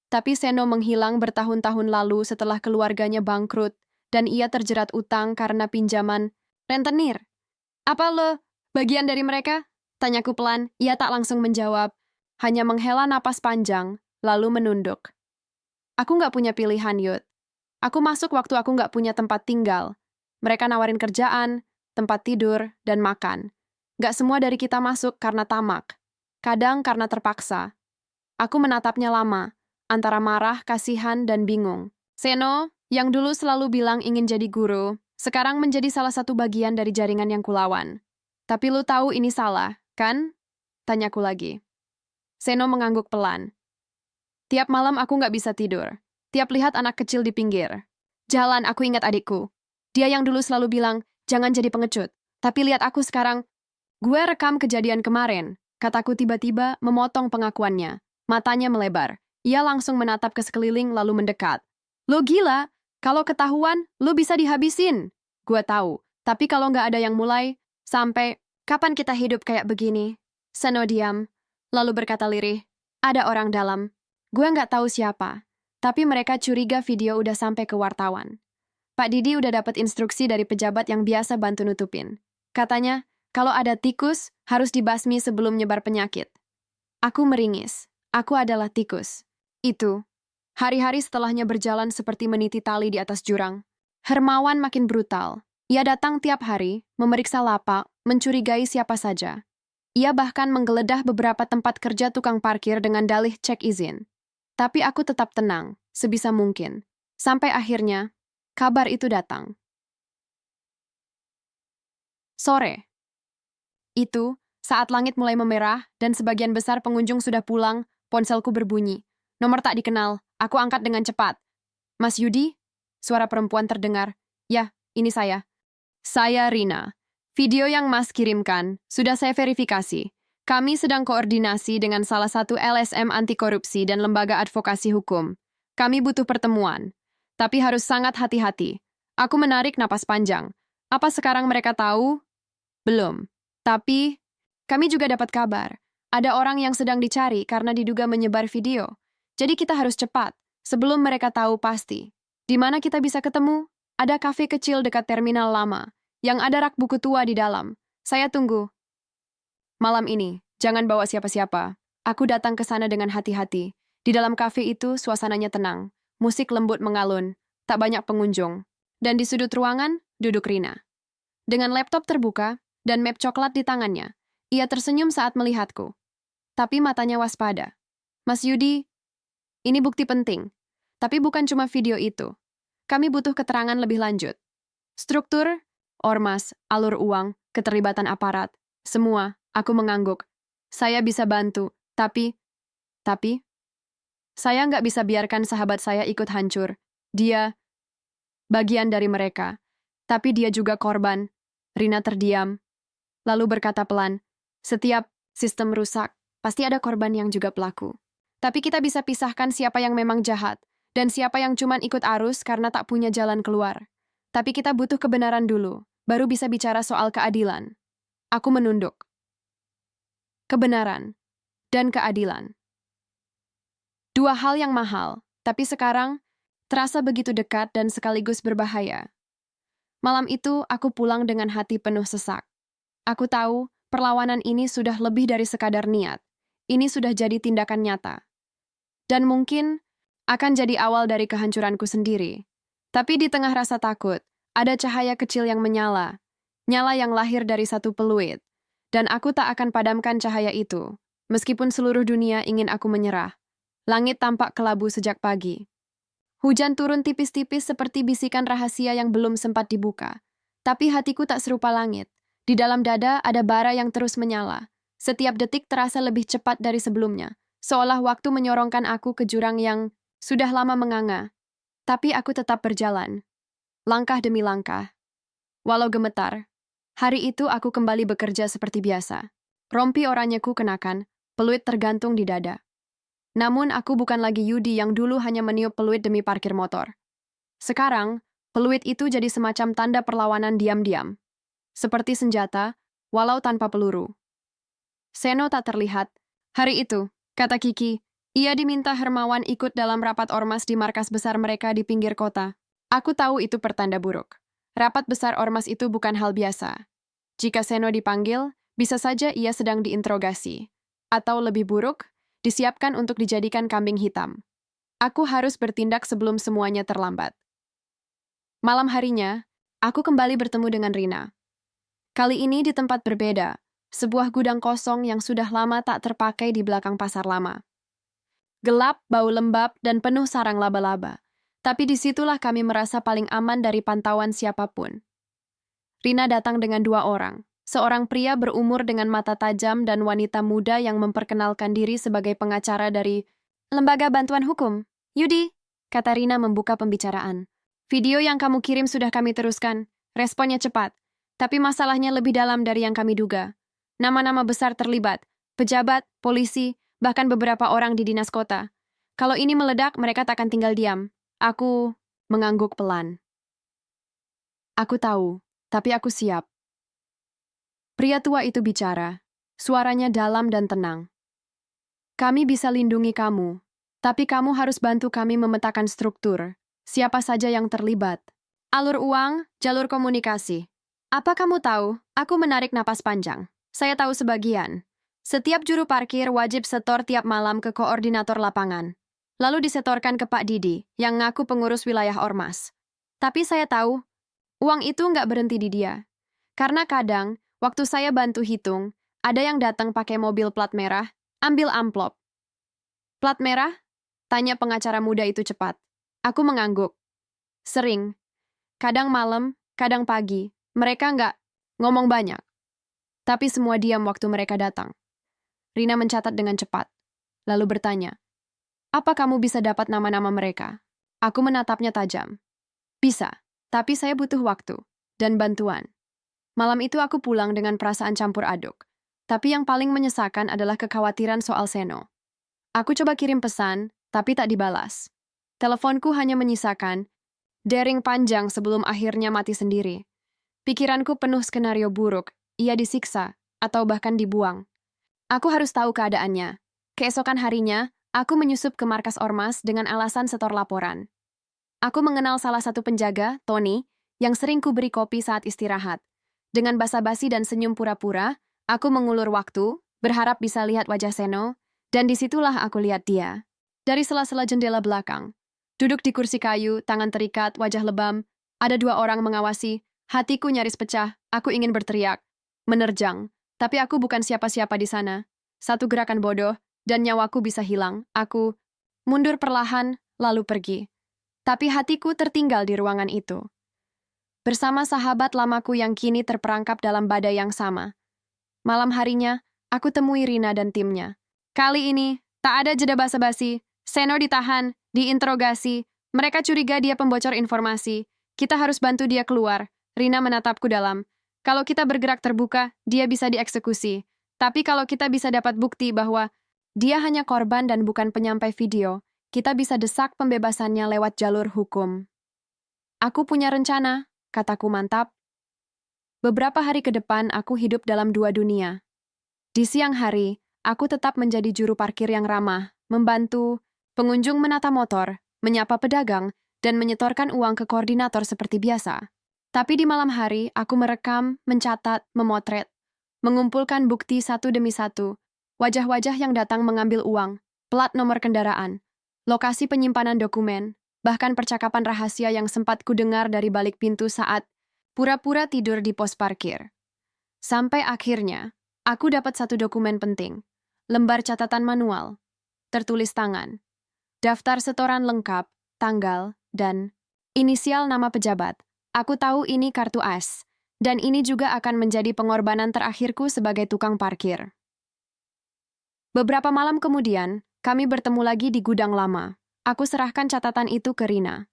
Tapi Seno menghilang bertahun-tahun lalu setelah keluarganya bangkrut dan ia terjerat utang karena pinjaman rentenir. Apa lo bagian dari mereka? Tanyaku pelan, ia tak langsung menjawab, hanya menghela napas panjang, lalu menunduk. Aku nggak punya pilihan, Yud. Aku masuk waktu aku nggak punya tempat tinggal. Mereka nawarin kerjaan, tempat tidur, dan makan. Nggak semua dari kita masuk karena tamak. Kadang karena terpaksa. Aku menatapnya lama, antara marah, kasihan, dan bingung. Seno, yang dulu selalu bilang ingin jadi guru, sekarang menjadi salah satu bagian dari jaringan yang kulawan. Tapi lu tahu ini salah, kan? Tanyaku lagi. Seno mengangguk pelan. Tiap malam aku nggak bisa tidur. Tiap lihat anak kecil di pinggir jalan, aku ingat adikku. Dia yang dulu selalu bilang, jangan jadi pengecut. Tapi lihat aku sekarang. Gue rekam kejadian kemarin. Kataku tiba-tiba memotong pengakuannya. Matanya melebar. Ia langsung menatap ke sekeliling lalu mendekat. Lo gila? Kalau ketahuan, lo bisa dihabisin. Gue tahu. Tapi kalau nggak ada yang mulai, sampai kapan kita hidup kayak begini? Seno diam, lalu berkata lirih, ada orang dalam. Gue nggak tahu siapa. Tapi mereka curiga video udah sampai ke wartawan. Pak Didi udah dapat instruksi dari pejabat yang biasa bantu nutupin. Katanya, kalau ada tikus, harus dibasmi sebelum nyebar penyakit. Aku meringis. Aku adalah tikus. Itu. Hari-hari setelahnya berjalan seperti meniti tali di atas jurang. Hermawan makin brutal. Ia datang tiap hari, memeriksa lapak, mencurigai siapa saja. Ia bahkan menggeledah beberapa tempat kerja tukang parkir dengan dalih cek izin. Tapi aku tetap tenang, sebisa mungkin. Sampai akhirnya, kabar itu datang. Sore. Itu, saat langit mulai memerah dan sebagian besar pengunjung sudah pulang, ponselku berbunyi. Nomor tak dikenal, aku angkat dengan cepat. Mas Yudi? Suara perempuan terdengar. Ya, ini saya. Saya Rina. Video yang Mas kirimkan, sudah saya verifikasi. Kami sedang koordinasi dengan salah satu LSM anti korupsi dan lembaga advokasi hukum. Kami butuh pertemuan. Tapi harus sangat hati-hati. Aku menarik napas panjang. Apa sekarang mereka tahu? Belum. Tapi, kami juga dapat kabar. Ada orang yang sedang dicari karena diduga menyebar video. Jadi kita harus cepat, sebelum mereka tahu pasti. Di mana kita bisa ketemu? Ada kafe kecil dekat terminal lama, yang ada rak buku tua di dalam. Saya tunggu. Malam ini, jangan bawa siapa-siapa. Aku datang ke sana dengan hati-hati. Di dalam kafe itu, suasananya tenang. Musik lembut mengalun, tak banyak pengunjung. Dan di sudut ruangan, duduk Rina. Dengan laptop terbuka dan map coklat di tangannya, ia tersenyum saat melihatku. Tapi matanya waspada. Mas Yudi, ini bukti penting. Tapi bukan cuma video itu. Kami butuh keterangan lebih lanjut. Struktur, ormas, alur uang, keterlibatan aparat, semua. Aku mengangguk. Saya bisa bantu, tapi, saya nggak bisa biarkan sahabat saya ikut hancur. Dia, bagian dari mereka. Tapi dia juga korban. Rina terdiam, lalu berkata pelan, setiap sistem rusak, pasti ada korban yang juga pelaku. Tapi kita bisa pisahkan siapa yang memang jahat, dan siapa yang cuman ikut arus karena tak punya jalan keluar. Tapi kita butuh kebenaran dulu, baru bisa bicara soal keadilan. Aku menunduk. Kebenaran dan keadilan. Dua hal yang mahal, tapi sekarang terasa begitu dekat dan sekaligus berbahaya. Malam itu, aku pulang dengan hati penuh sesak. Aku tahu, perlawanan ini sudah lebih dari sekadar niat. Ini sudah jadi tindakan nyata. Dan mungkin akan jadi awal dari kehancuranku sendiri. Tapi di tengah rasa takut, ada cahaya kecil yang menyala. Nyala yang lahir dari satu peluit. Dan aku tak akan padamkan cahaya itu, meskipun seluruh dunia ingin aku menyerah. Langit tampak kelabu sejak pagi. Hujan turun tipis-tipis seperti bisikan rahasia yang belum sempat dibuka. Tapi hatiku tak serupa langit. Di dalam dada ada bara yang terus menyala. Setiap detik terasa lebih cepat dari sebelumnya, seolah waktu menyorongkan aku ke jurang yang sudah lama menganga. Tapi aku tetap berjalan. Langkah demi langkah. Walau gemetar, hari itu aku kembali bekerja seperti biasa. Rompi oranyeku kenakan, peluit tergantung di dada. Namun aku bukan lagi Yudi yang dulu hanya meniup peluit demi parkir motor. Sekarang, peluit itu jadi semacam tanda perlawanan diam-diam. Seperti senjata, walau tanpa peluru. Seno tak terlihat. Hari itu, kata Kiki, ia diminta Hermawan ikut dalam rapat ormas di markas besar mereka di pinggir kota. Aku tahu itu pertanda buruk. Rapat besar ormas itu bukan hal biasa. Jika Seno dipanggil, bisa saja ia sedang diinterogasi. Atau lebih buruk, disiapkan untuk dijadikan kambing hitam. Aku harus bertindak sebelum semuanya terlambat. Malam harinya, aku kembali bertemu dengan Rina. Kali ini di tempat berbeda, sebuah gudang kosong yang sudah lama tak terpakai di belakang pasar lama. Gelap, bau lembab, dan penuh sarang laba-laba. Tapi disitulah kami merasa paling aman dari pantauan siapapun. Rina datang dengan 2 orang, seorang pria berumur dengan mata tajam dan wanita muda yang memperkenalkan diri sebagai pengacara dari Lembaga Bantuan Hukum. Yudi, kata Rina membuka pembicaraan. Video yang kamu kirim sudah kami teruskan. Responnya cepat. Tapi masalahnya lebih dalam dari yang kami duga. Nama-nama besar terlibat. Pejabat, polisi, bahkan beberapa orang di dinas kota. Kalau ini meledak, mereka tak akan tinggal diam. Aku mengangguk pelan. Aku tahu, tapi aku siap. Pria tua itu bicara. Suaranya dalam dan tenang. Kami bisa lindungi kamu. Tapi kamu harus bantu kami memetakan struktur. Siapa saja yang terlibat. Alur uang, jalur komunikasi. Apa kamu tahu? Aku menarik napas panjang. Saya tahu sebagian. Setiap juru parkir wajib setor tiap malam ke koordinator lapangan. Lalu disetorkan ke Pak Didi, yang ngaku pengurus wilayah Ormas. Tapi saya tahu, uang itu nggak berhenti di dia. Karena kadang, waktu saya bantu hitung, ada yang datang pakai mobil plat merah, ambil amplop. Plat merah? Tanya pengacara muda itu cepat. Aku mengangguk. Sering. Kadang malam, kadang pagi. Mereka nggak ngomong banyak. Tapi semua diam waktu mereka datang. Rina mencatat dengan cepat. Lalu bertanya, apa kamu bisa dapat nama-nama mereka? Aku menatapnya tajam. Bisa, tapi saya butuh waktu dan bantuan. Malam itu aku pulang dengan perasaan campur aduk. Tapi yang paling menyesakan adalah kekhawatiran soal Seno. Aku coba kirim pesan, tapi tak dibalas. Teleponku hanya menyisakan dering panjang sebelum akhirnya mati sendiri. Pikiranku penuh skenario buruk, ia disiksa, atau bahkan dibuang. Aku harus tahu keadaannya. Keesokan harinya, aku menyusup ke markas Ormas dengan alasan setor laporan. Aku mengenal salah satu penjaga, Tony, yang sering kuberi kopi saat istirahat. Dengan basa-basi dan senyum pura-pura, aku mengulur waktu, berharap bisa lihat wajah Seno, dan disitulah aku lihat dia. Dari sela-sela jendela belakang. Duduk di kursi kayu, tangan terikat, wajah lebam, ada 2 orang mengawasi, hatiku nyaris pecah, aku ingin berteriak. Menerjang, tapi aku bukan siapa-siapa di sana. Satu gerakan bodoh, dan nyawaku bisa hilang. Aku mundur perlahan, lalu pergi. Tapi hatiku tertinggal di ruangan itu. Bersama sahabat lamaku yang kini terperangkap dalam badai yang sama. Malam harinya, aku temui Rina dan timnya. Kali ini, tak ada jeda basa-basi. Seno ditahan, diinterogasi. Mereka curiga dia pembocor informasi. Kita harus bantu dia keluar. Rina menatapku dalam. Kalau kita bergerak terbuka, dia bisa dieksekusi. Tapi kalau kita bisa dapat bukti bahwa dia hanya korban dan bukan penyampai video, kita bisa desak pembebasannya lewat jalur hukum. Aku punya rencana, kataku mantap. Beberapa hari ke depan aku hidup dalam 2 dunia. Di siang hari, aku tetap menjadi juru parkir yang ramah, membantu pengunjung menata motor, menyapa pedagang, dan menyetorkan uang ke koordinator seperti biasa. Tapi di malam hari, aku merekam, mencatat, memotret, mengumpulkan bukti satu demi satu, wajah-wajah yang datang mengambil uang, plat nomor kendaraan, lokasi penyimpanan dokumen, bahkan percakapan rahasia yang sempat kudengar dari balik pintu saat pura-pura tidur di pos parkir. Sampai akhirnya, aku dapat satu dokumen penting, lembar catatan manual, tertulis tangan, daftar setoran lengkap, tanggal, dan inisial nama pejabat. Aku tahu ini kartu as, dan ini juga akan menjadi pengorbanan terakhirku sebagai tukang parkir. Beberapa malam kemudian, kami bertemu lagi di gudang lama. Aku serahkan catatan itu ke Rina.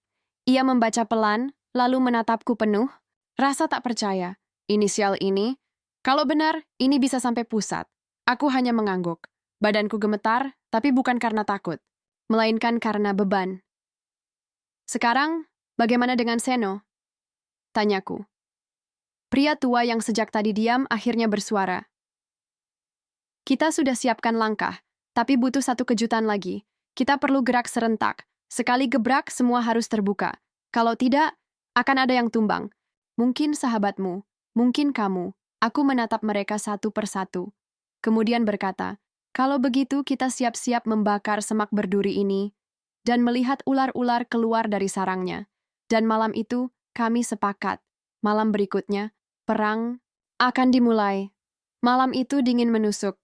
Ia membaca pelan, lalu menatapku penuh, rasa tak percaya. Inisial ini, kalau benar, ini bisa sampai pusat. Aku hanya mengangguk. Badanku gemetar, tapi bukan karena takut, melainkan karena beban. Sekarang, bagaimana dengan Seno? Tanyaku. Pria tua yang sejak tadi diam akhirnya bersuara. Kita sudah siapkan langkah, tapi butuh satu kejutan lagi. Kita perlu gerak serentak. Sekali gebrak, semua harus terbuka. Kalau tidak, akan ada yang tumbang. Mungkin sahabatmu, mungkin kamu, Aku menatap mereka satu persatu. Kemudian berkata, kalau begitu kita siap-siap membakar semak berduri ini dan melihat ular-ular keluar dari sarangnya. Dan malam itu kami sepakat. Malam berikutnya, perang akan dimulai. Malam itu dingin menusuk.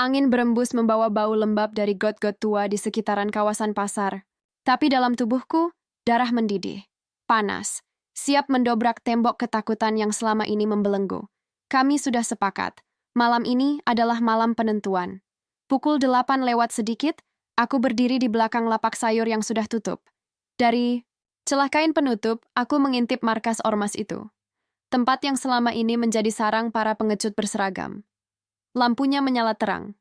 Angin berembus membawa bau lembab dari got-got tua di sekitaran kawasan pasar. Tapi dalam tubuhku, darah mendidih. Panas. Siap mendobrak tembok ketakutan yang selama ini membelenggu. Kami sudah sepakat. Malam ini adalah malam penentuan. Pukul 8 lewat sedikit, aku berdiri di belakang lapak sayur yang sudah tutup. Dari celah kain penutup, aku mengintip markas ormas itu. Tempat yang selama ini menjadi sarang para pengecut berseragam. Lampunya menyala terang.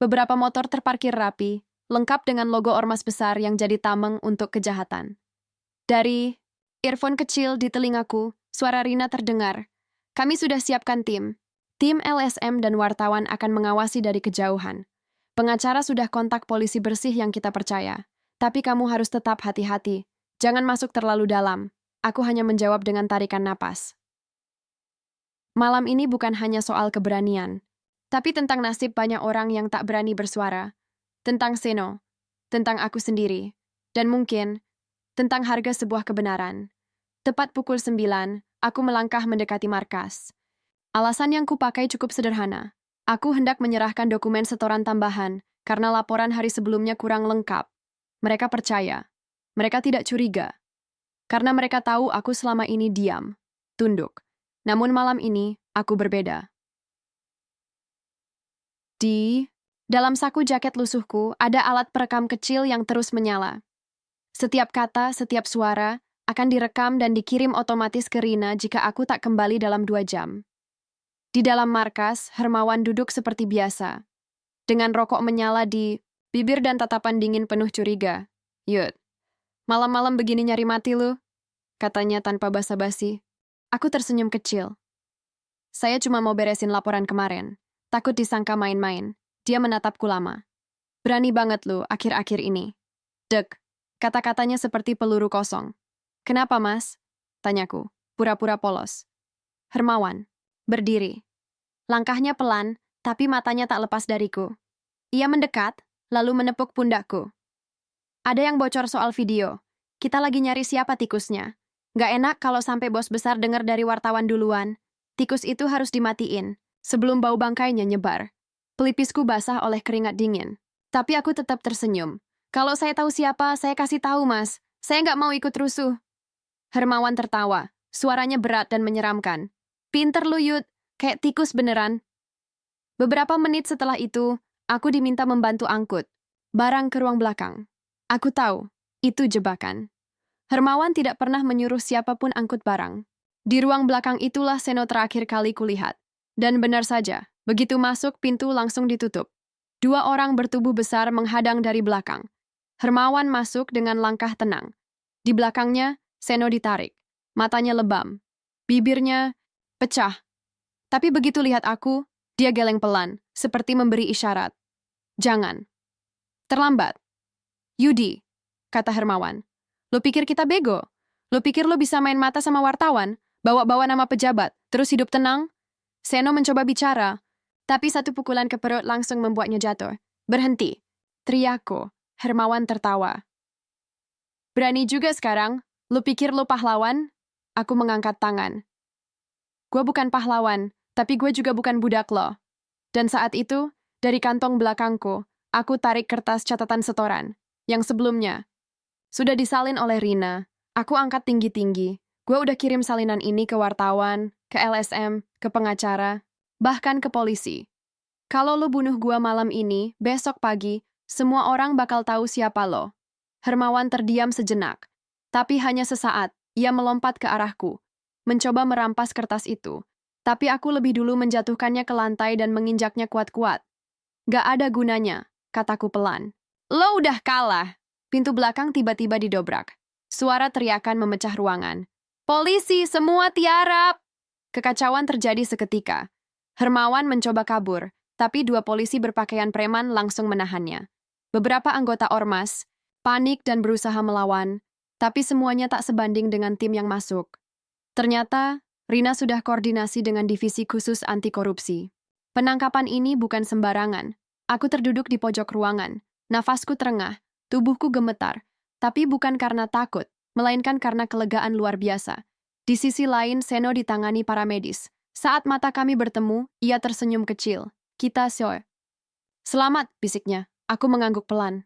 Beberapa motor terparkir rapi, lengkap dengan logo ormas besar yang jadi tameng untuk kejahatan. Dari earphone kecil di telingaku, suara Rina terdengar. Kami sudah siapkan tim. Tim LSM dan wartawan akan mengawasi dari kejauhan. Pengacara sudah kontak polisi bersih yang kita percaya. Tapi kamu harus tetap hati-hati. Jangan masuk terlalu dalam. Aku hanya menjawab dengan tarikan napas. Malam ini bukan hanya soal keberanian, tapi tentang nasib banyak orang yang tak berani bersuara. Tentang Seno, tentang aku sendiri, dan mungkin tentang harga sebuah kebenaran. Tepat pukul 9, aku melangkah mendekati markas. Alasan yang kupakai cukup sederhana. Aku hendak menyerahkan dokumen setoran tambahan karena laporan hari sebelumnya kurang lengkap. Mereka percaya. Mereka tidak curiga. Karena mereka tahu aku selama ini diam, tunduk. Namun malam ini, aku berbeda. Di dalam saku jaket lusuhku ada alat perekam kecil yang terus menyala. Setiap kata, setiap suara akan direkam dan dikirim otomatis ke Rina jika aku tak kembali dalam 2 jam. Di dalam markas, Hermawan duduk seperti biasa. Dengan rokok menyala di bibir dan tatapan dingin penuh curiga. Yud, malam-malam begini nyari mati lu? Katanya tanpa basa-basi. Aku tersenyum kecil. Saya cuma mau beresin laporan kemarin. Takut disangka main-main. Dia menatapku lama. Berani banget lu akhir-akhir ini. Dek, kata-katanya seperti peluru kosong. Kenapa, Mas? Tanyaku, pura-pura polos. Hermawan, berdiri. Langkahnya pelan, tapi matanya tak lepas dariku. Ia mendekat, lalu menepuk pundakku. Ada yang bocor soal video. Kita lagi nyari siapa tikusnya. Nggak enak kalau sampai bos besar dengar dari wartawan duluan. Tikus itu harus dimatiin, sebelum bau bangkainya nyebar. Pelipisku basah oleh keringat dingin. Tapi aku tetap tersenyum. Kalau saya tahu siapa, saya kasih tahu, Mas. Saya nggak mau ikut rusuh. Hermawan tertawa, suaranya berat dan menyeramkan. Pinter lu, Yud, kayak tikus beneran. Beberapa menit setelah itu, aku diminta membantu angkut barang ke ruang belakang. Aku tahu, itu jebakan. Hermawan tidak pernah menyuruh siapapun angkut barang. Di ruang belakang itulah Seno terakhir kali kulihat. Dan benar saja, begitu masuk pintu langsung ditutup. 2 orang bertubuh besar menghadang dari belakang. Hermawan masuk dengan langkah tenang. Di belakangnya, Seno ditarik. Matanya lebam. Bibirnya pecah. Tapi begitu lihat aku, dia geleng pelan, seperti memberi isyarat. Jangan. Terlambat. Yudi, kata Hermawan. Lo pikir kita bego? Lo pikir lo bisa main mata sama wartawan? Bawa-bawa nama pejabat, terus hidup tenang? Seno mencoba bicara, tapi satu pukulan ke perut langsung membuatnya jatuh. Berhenti. Teriakku. Hermawan tertawa. Berani juga sekarang? Lo pikir lo pahlawan? Aku mengangkat tangan. Gue bukan pahlawan, tapi gue juga bukan budak lo. Dan saat itu, dari kantong belakangku, aku tarik kertas catatan setoran, yang sebelumnya sudah disalin oleh Rina. Aku angkat tinggi-tinggi. Gue udah kirim salinan ini ke wartawan, ke LSM, ke pengacara, bahkan ke polisi. Kalau lo bunuh gue malam ini, besok pagi, semua orang bakal tahu siapa lo. Hermawan terdiam sejenak. Tapi hanya sesaat, ia melompat ke arahku, mencoba merampas kertas itu. Tapi aku lebih dulu menjatuhkannya ke lantai dan menginjaknya kuat-kuat. Gak ada gunanya, kataku pelan. Lo udah kalah. Pintu belakang tiba-tiba didobrak. Suara teriakan memecah ruangan. Polisi, semua tiarap! Kekacauan terjadi seketika. Hermawan mencoba kabur, tapi 2 polisi berpakaian preman langsung menahannya. Beberapa anggota ormas panik dan berusaha melawan, tapi semuanya tak sebanding dengan tim yang masuk. Ternyata, Rina sudah koordinasi dengan divisi khusus anti korupsi. Penangkapan ini bukan sembarangan. Aku terduduk di pojok ruangan. Nafasku terengah, tubuhku gemetar. Tapi bukan karena takut, melainkan karena kelegaan luar biasa. Di sisi lain, Seno ditangani para medis. Saat mata kami bertemu, ia tersenyum kecil. Kita Soe. Selamat, bisiknya. Aku mengangguk pelan.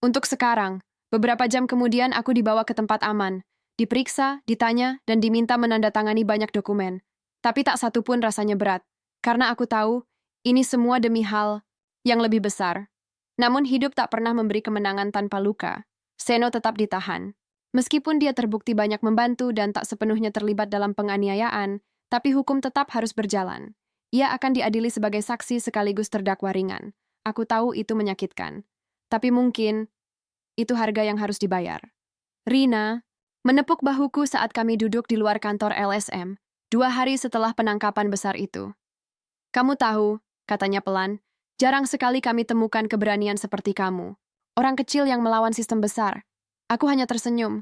Untuk sekarang, beberapa jam kemudian aku dibawa ke tempat aman. Diperiksa, ditanya, dan diminta menandatangani banyak dokumen. Tapi tak satu pun rasanya berat. Karena aku tahu, ini semua demi hal yang lebih besar. Namun hidup tak pernah memberi kemenangan tanpa luka. Seno tetap ditahan. Meskipun dia terbukti banyak membantu dan tak sepenuhnya terlibat dalam penganiayaan, tapi hukum tetap harus berjalan. Ia akan diadili sebagai saksi sekaligus terdakwa ringan. Aku tahu itu menyakitkan. Tapi mungkin, itu harga yang harus dibayar. Rina menepuk bahuku saat kami duduk di luar kantor LSM, 2 hari setelah penangkapan besar itu. Kamu tahu, katanya pelan, jarang sekali kami temukan keberanian seperti kamu. Orang kecil yang melawan sistem besar. Aku hanya tersenyum.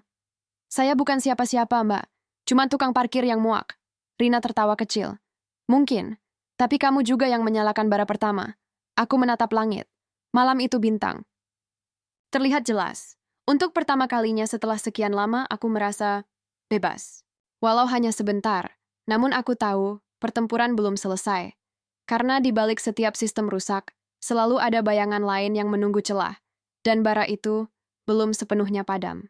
Saya bukan siapa-siapa, Mbak. Cuma tukang parkir yang muak. Rina tertawa kecil. Mungkin. Tapi kamu juga yang menyalakan bara pertama. Aku menatap langit. Malam itu bintang. Terlihat jelas. Untuk pertama kalinya setelah sekian lama, aku merasa bebas. Walau hanya sebentar. Namun aku tahu, pertempuran belum selesai. Karena di balik setiap sistem rusak, selalu ada bayangan lain yang menunggu celah. Dan bara itu belum sepenuhnya padam.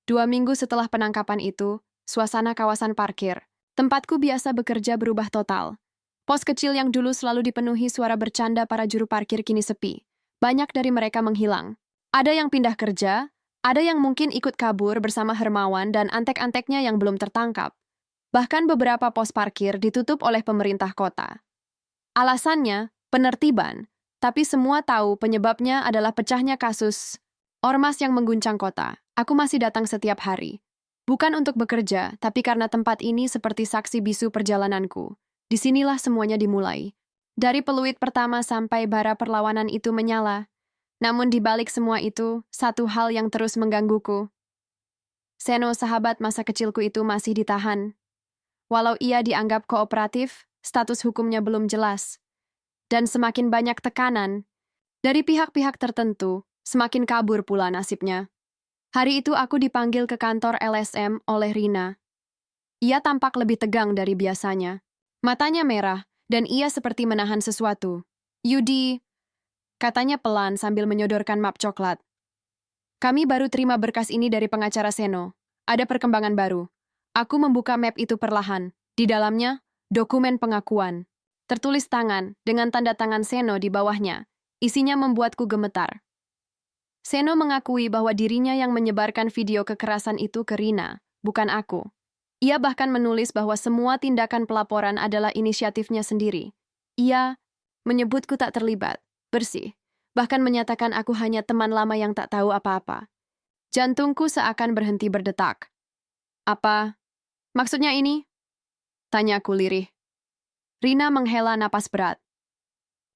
2 minggu setelah penangkapan itu, suasana kawasan parkir, tempatku biasa bekerja berubah total. Pos kecil yang dulu selalu dipenuhi suara bercanda para juru parkir kini sepi. Banyak dari mereka menghilang. Ada yang pindah kerja, ada yang mungkin ikut kabur bersama Hermawan dan antek-anteknya yang belum tertangkap. Bahkan beberapa pos parkir ditutup oleh pemerintah kota. Alasannya, penertiban. Tapi semua tahu penyebabnya adalah pecahnya kasus ormas yang mengguncang kota. Aku masih datang setiap hari. Bukan untuk bekerja, tapi karena tempat ini seperti saksi bisu perjalananku. Disinilah semuanya dimulai. Dari peluit pertama sampai bara perlawanan itu menyala. Namun di balik semua itu, satu hal yang terus menggangguku. Seno, sahabat masa kecilku itu, masih ditahan. Walau ia dianggap kooperatif, status hukumnya belum jelas. Dan semakin banyak tekanan dari pihak-pihak tertentu, semakin kabur pula nasibnya. Hari itu aku dipanggil ke kantor LSM oleh Rina. Ia tampak lebih tegang dari biasanya. Matanya merah, dan ia seperti menahan sesuatu. Yudi, katanya pelan sambil menyodorkan map coklat. Kami baru terima berkas ini dari pengacara Seno. Ada perkembangan baru. Aku membuka map itu perlahan. Di dalamnya, dokumen pengakuan. Tertulis tangan dengan tanda tangan Seno di bawahnya. Isinya membuatku gemetar. Seno mengakui bahwa dirinya yang menyebarkan video kekerasan itu ke Rina, bukan aku. Ia bahkan menulis bahwa semua tindakan pelaporan adalah inisiatifnya sendiri. Ia menyebutku tak terlibat, bersih, bahkan menyatakan aku hanya teman lama yang tak tahu apa-apa. Jantungku seakan berhenti berdetak. Apa maksudnya ini? Tanyaku lirih. Rina menghela napas berat.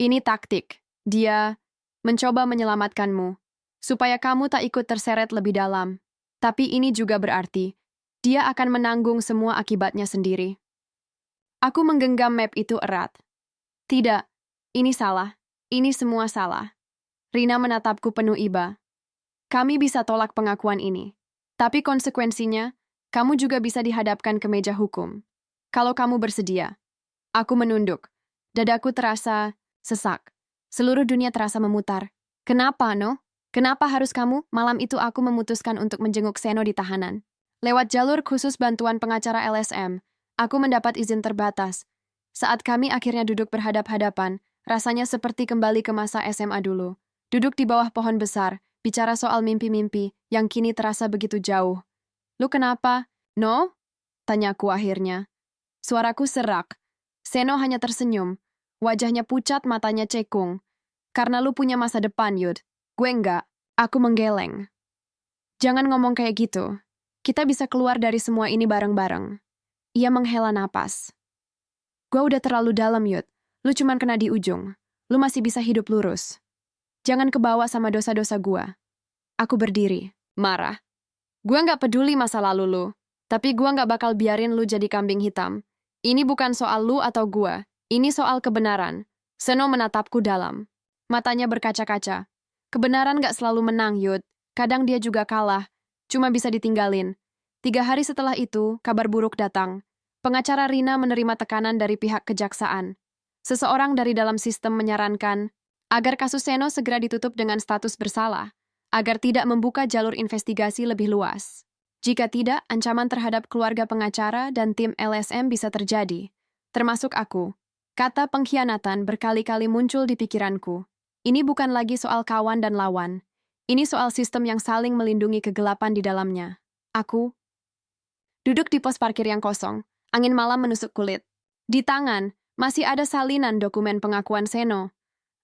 Ini taktik. Dia mencoba menyelamatkanmu, supaya kamu tak ikut terseret lebih dalam. Tapi ini juga berarti, dia akan menanggung semua akibatnya sendiri. Aku menggenggam map itu erat. Tidak, ini salah. Ini semua salah. Rina menatapku penuh iba. Kami bisa tolak pengakuan ini. Tapi konsekuensinya, kamu juga bisa dihadapkan ke meja hukum. Kalau kamu bersedia. Aku menunduk. Dadaku terasa sesak. Seluruh dunia terasa memutar. Kenapa, No? Kenapa harus kamu? Malam itu aku memutuskan untuk menjenguk Seno di tahanan. Lewat jalur khusus bantuan pengacara LSM, aku mendapat izin terbatas. Saat kami akhirnya duduk berhadap-hadapan, rasanya seperti kembali ke masa SMA dulu. Duduk di bawah pohon besar, bicara soal mimpi-mimpi yang kini terasa begitu jauh. Lu kenapa? No? Tanyaku akhirnya. Suaraku serak. Seno hanya tersenyum. Wajahnya pucat, matanya cekung. Karena lu punya masa depan, Yud. Gue enggak. Aku menggeleng. Jangan ngomong kayak gitu. Kita bisa keluar dari semua ini bareng-bareng. Ia menghela napas. Gue udah terlalu dalam, Yud. Lu cuman kena di ujung. Lu masih bisa hidup lurus. Jangan kebawa sama dosa-dosa gue. Aku berdiri. Marah. Gue enggak peduli masa lalu lu. Tapi gua nggak bakal biarin lu jadi kambing hitam. Ini bukan soal lu atau gua. Ini soal kebenaran. Seno menatapku dalam. Matanya berkaca-kaca. Kebenaran nggak selalu menang, Yud. Kadang dia juga kalah. Cuma bisa ditinggalin. 3 hari setelah itu, kabar buruk datang. Pengacara Rina menerima tekanan dari pihak kejaksaan. Seseorang dari dalam sistem menyarankan agar kasus Seno segera ditutup dengan status bersalah, agar tidak membuka jalur investigasi lebih luas. Jika tidak, ancaman terhadap keluarga pengacara dan tim LSM bisa terjadi, termasuk aku. Kata pengkhianatan berkali-kali muncul di pikiranku. Ini bukan lagi soal kawan dan lawan. Ini soal sistem yang saling melindungi kegelapan di dalamnya. Aku duduk di pos parkir yang kosong, angin malam menusuk kulit. Di tangan, masih ada salinan dokumen pengakuan Seno.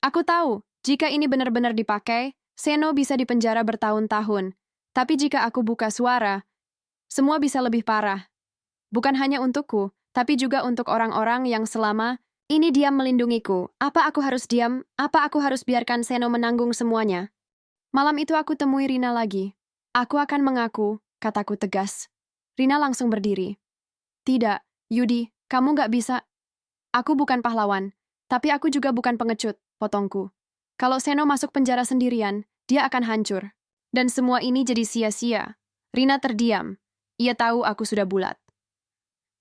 Aku tahu, jika ini benar-benar dipakai, Seno bisa dipenjara bertahun-tahun. Tapi jika aku buka suara, semua bisa lebih parah. Bukan hanya untukku, tapi juga untuk orang-orang yang selama ini diam melindungiku. Apa aku harus diam? Apa aku harus biarkan Seno menanggung semuanya? Malam itu aku temui Rina lagi. Aku akan mengaku, kataku tegas. Rina langsung berdiri. Tidak, Yudi, kamu gak bisa. Aku bukan pahlawan, tapi aku juga bukan pengecut, potongku. Kalau Seno masuk penjara sendirian, dia akan hancur. Dan semua ini jadi sia-sia. Rina terdiam. Ia tahu aku sudah bulat.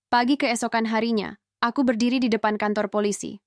Pagi keesokan harinya, aku berdiri di depan kantor polisi.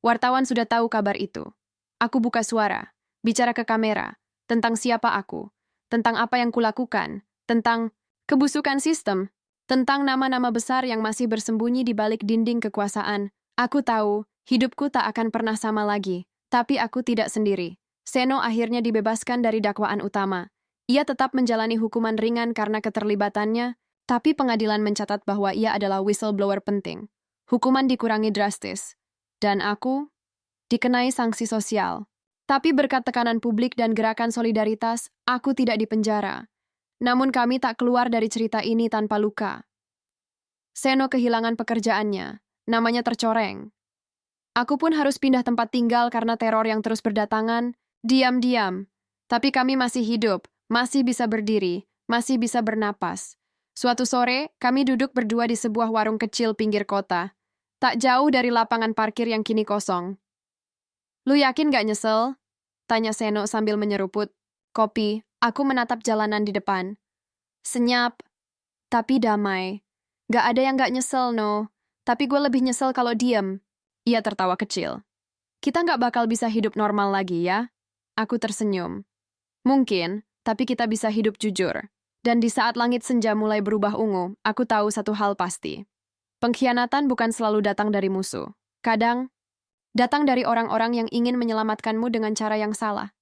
Wartawan sudah tahu kabar itu. Aku buka suara, bicara ke kamera, tentang siapa aku, tentang apa yang kulakukan, tentang kebusukan sistem, tentang nama-nama besar yang masih bersembunyi di balik dinding kekuasaan. Aku tahu, hidupku tak akan pernah sama lagi, tapi aku tidak sendiri. Seno akhirnya dibebaskan dari dakwaan utama. Ia tetap menjalani hukuman ringan karena keterlibatannya, tapi pengadilan mencatat bahwa ia adalah whistleblower penting. Hukuman dikurangi drastis. Dan aku dikenai sanksi sosial. Tapi berkat tekanan publik dan gerakan solidaritas, aku tidak dipenjara. Namun kami tak keluar dari cerita ini tanpa luka. Seno kehilangan pekerjaannya. Namanya tercoreng. Aku pun harus pindah tempat tinggal karena teror yang terus berdatangan. Diam-diam. Tapi kami masih hidup, masih bisa berdiri, masih bisa bernapas. Suatu sore, kami duduk berdua di sebuah warung kecil pinggir kota. Tak jauh dari lapangan parkir yang kini kosong. Lu yakin gak nyesel? Tanya Seno sambil menyeruput kopi. Aku menatap jalanan di depan. Senyap, tapi damai. Gak ada yang gak nyesel, no. Tapi gue lebih nyesel kalau diem. Ia tertawa kecil. Kita gak bakal bisa hidup normal lagi, ya? Aku tersenyum. Mungkin, tapi kita bisa hidup jujur. Dan di saat langit senja mulai berubah ungu, aku tahu satu hal pasti. Pengkhianatan bukan selalu datang dari musuh. Kadang, datang dari orang-orang yang ingin menyelamatkanmu dengan cara yang salah.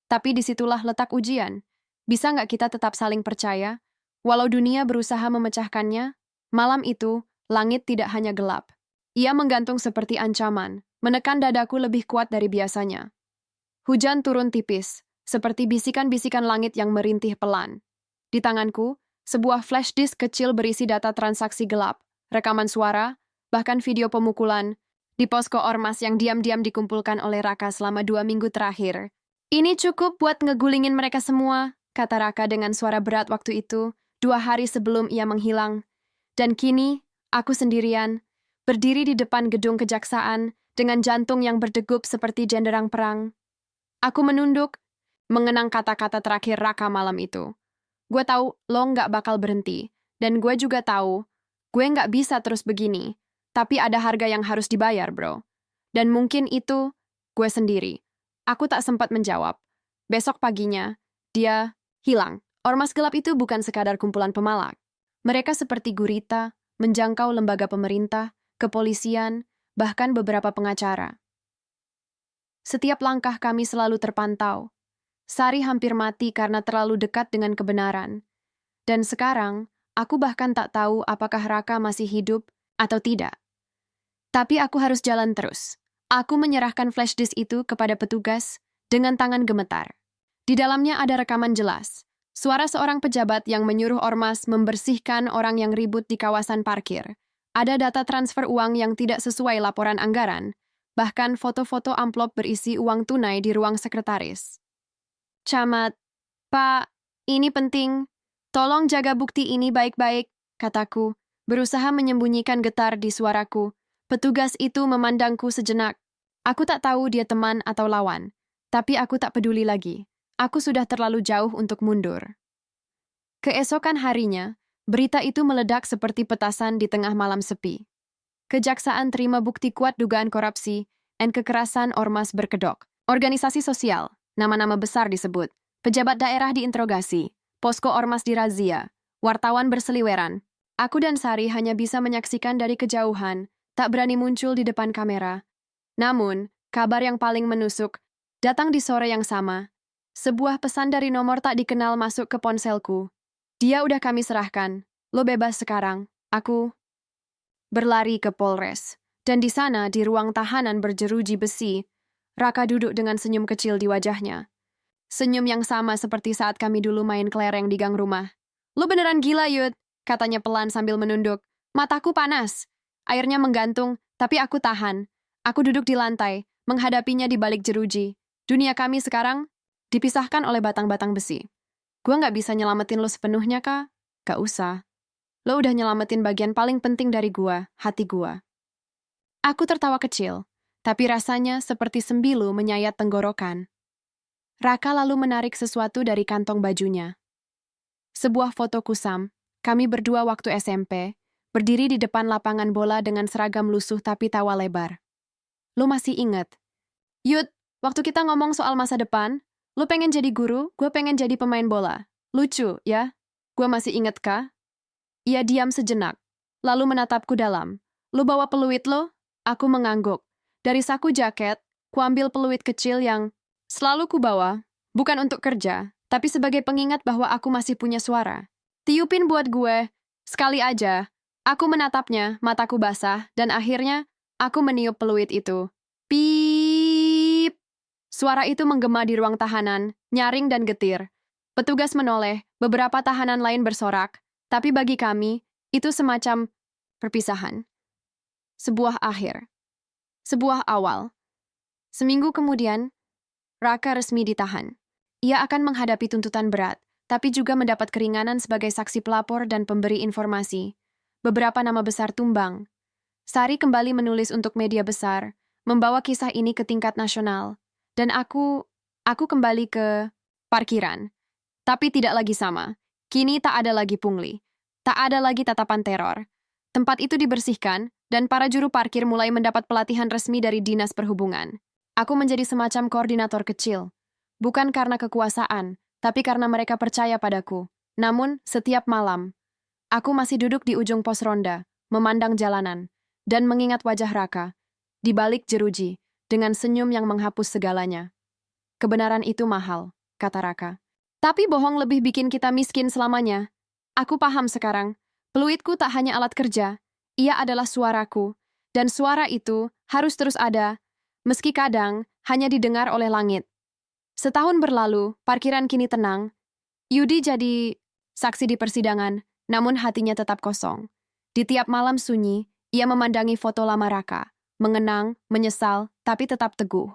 Tapi disitulah letak ujian. Bisa nggak kita tetap saling percaya? Walau dunia berusaha memecahkannya, malam itu, langit tidak hanya gelap. Ia menggantung seperti ancaman, menekan dadaku lebih kuat dari biasanya. Hujan turun tipis, seperti bisikan-bisikan langit yang merintih pelan. Di tanganku, sebuah flash disk kecil berisi data transaksi gelap, rekaman suara, bahkan video pemukulan, di posko ormas yang diam-diam dikumpulkan oleh Raka selama 2 minggu terakhir. Ini cukup buat ngegulingin mereka semua, kata Raka dengan suara berat waktu itu, 2 hari sebelum ia menghilang. Dan kini, aku sendirian, berdiri di depan gedung kejaksaan, dengan jantung yang berdegup seperti genderang perang. Aku menunduk, mengenang kata-kata terakhir Raka malam itu. Gue tahu lo nggak bakal berhenti, dan gue juga tahu gue nggak bisa terus begini, tapi ada harga yang harus dibayar, bro. Dan mungkin itu gue sendiri. Aku tak sempat menjawab. Besok paginya, dia hilang. Ormas gelap itu bukan sekadar kumpulan pemalak. Mereka seperti gurita, menjangkau lembaga pemerintah, kepolisian, bahkan beberapa pengacara. Setiap langkah kami selalu terpantau. Sari hampir mati karena terlalu dekat dengan kebenaran. Dan sekarang, aku bahkan tak tahu apakah Raka masih hidup atau tidak. Tapi aku harus jalan terus. Aku menyerahkan flash disk itu kepada petugas dengan tangan gemetar. Di dalamnya ada rekaman jelas. Suara seorang pejabat yang menyuruh ormas membersihkan orang yang ribut di kawasan parkir. Ada data transfer uang yang tidak sesuai laporan anggaran. Bahkan foto-foto amplop berisi uang tunai di ruang sekretaris. Camat, Pak, ini penting. Tolong jaga bukti ini baik-baik. kataku, berusaha menyembunyikan getar di suaraku. Petugas itu memandangku sejenak. Aku tak tahu dia teman atau lawan, tapi aku tak peduli lagi. Aku sudah terlalu jauh untuk mundur. Keesokan harinya, berita itu meledak seperti petasan di tengah malam sepi. Kejaksaan terima bukti kuat dugaan korupsi dan kekerasan ormas berkedok. Organisasi sosial, nama-nama besar disebut. Pejabat daerah diinterogasi. Posko ormas dirazia. Wartawan berseliweran. Aku dan Sari hanya bisa menyaksikan dari kejauhan, tak berani muncul di depan kamera. Namun, kabar yang paling menusuk datang di sore yang sama. Sebuah pesan dari nomor tak dikenal masuk ke ponselku. Dia udah kami serahkan. Lo bebas sekarang. Aku berlari ke Polres. Dan di sana, di ruang tahanan berjeruji besi, Raka duduk dengan senyum kecil di wajahnya. Senyum yang sama seperti saat kami dulu main kelereng di gang rumah. Lo beneran gila, Yud, katanya pelan sambil menunduk. Mataku panas. Airnya menggantung, tapi aku tahan. Aku duduk di lantai, menghadapinya di balik jeruji. Dunia kami sekarang dipisahkan oleh batang-batang besi. Gua nggak bisa nyelamatin lo sepenuhnya, Kak? Gak usah. Lo udah nyelamatin bagian paling penting dari gua, hati gua. Aku tertawa kecil, tapi rasanya seperti sembilu menyayat tenggorokan. Raka lalu menarik sesuatu dari kantong bajunya. Sebuah foto kusam, kami berdua waktu SMP, berdiri di depan lapangan bola dengan seragam lusuh tapi tawa lebar. Lo masih inget? Yud, waktu kita ngomong soal masa depan, lo pengen jadi guru, gue pengen jadi pemain bola. Lucu, ya? Gue masih inget, kah? Ia diam sejenak, lalu menatapku dalam. Lo bawa peluit lo? Aku mengangguk. Dari saku jaket, kuambil peluit kecil yang selalu kubawa, bukan untuk kerja, tapi sebagai pengingat bahwa aku masih punya suara. Tiupin buat gue, sekali aja. Aku menatapnya, mataku basah, dan akhirnya aku meniup peluit itu. Piip! Suara itu menggema di ruang tahanan, nyaring dan getir. Petugas menoleh, beberapa tahanan lain bersorak, tapi bagi kami, itu semacam perpisahan. Sebuah akhir. Sebuah awal. Seminggu kemudian, Raka resmi ditahan. Ia akan menghadapi tuntutan berat, tapi juga mendapat keringanan sebagai saksi pelapor dan pemberi informasi. Beberapa nama besar tumbang. Sari kembali menulis untuk media besar, membawa kisah ini ke tingkat nasional. Dan aku kembali ke parkiran. Tapi tidak lagi sama. Kini tak ada lagi pungli. Tak ada lagi tatapan teror. Tempat itu dibersihkan, dan para juru parkir mulai mendapat pelatihan resmi dari Dinas Perhubungan. Aku menjadi semacam koordinator kecil. Bukan karena kekuasaan, tapi karena mereka percaya padaku. Namun, setiap malam, aku masih duduk di ujung pos ronda, memandang jalanan, dan mengingat wajah Raka, di balik jeruji, dengan senyum yang menghapus segalanya. Kebenaran itu mahal, kata Raka. Tapi bohong lebih bikin kita miskin selamanya. Aku paham sekarang, peluitku tak hanya alat kerja, ia adalah suaraku, dan suara itu harus terus ada, meski kadang hanya didengar oleh langit. Setahun berlalu, parkiran kini tenang. Yudi jadi saksi di persidangan, namun hatinya tetap kosong. Di tiap malam sunyi, ia memandangi foto lama Raka, mengenang, menyesal, tapi tetap teguh.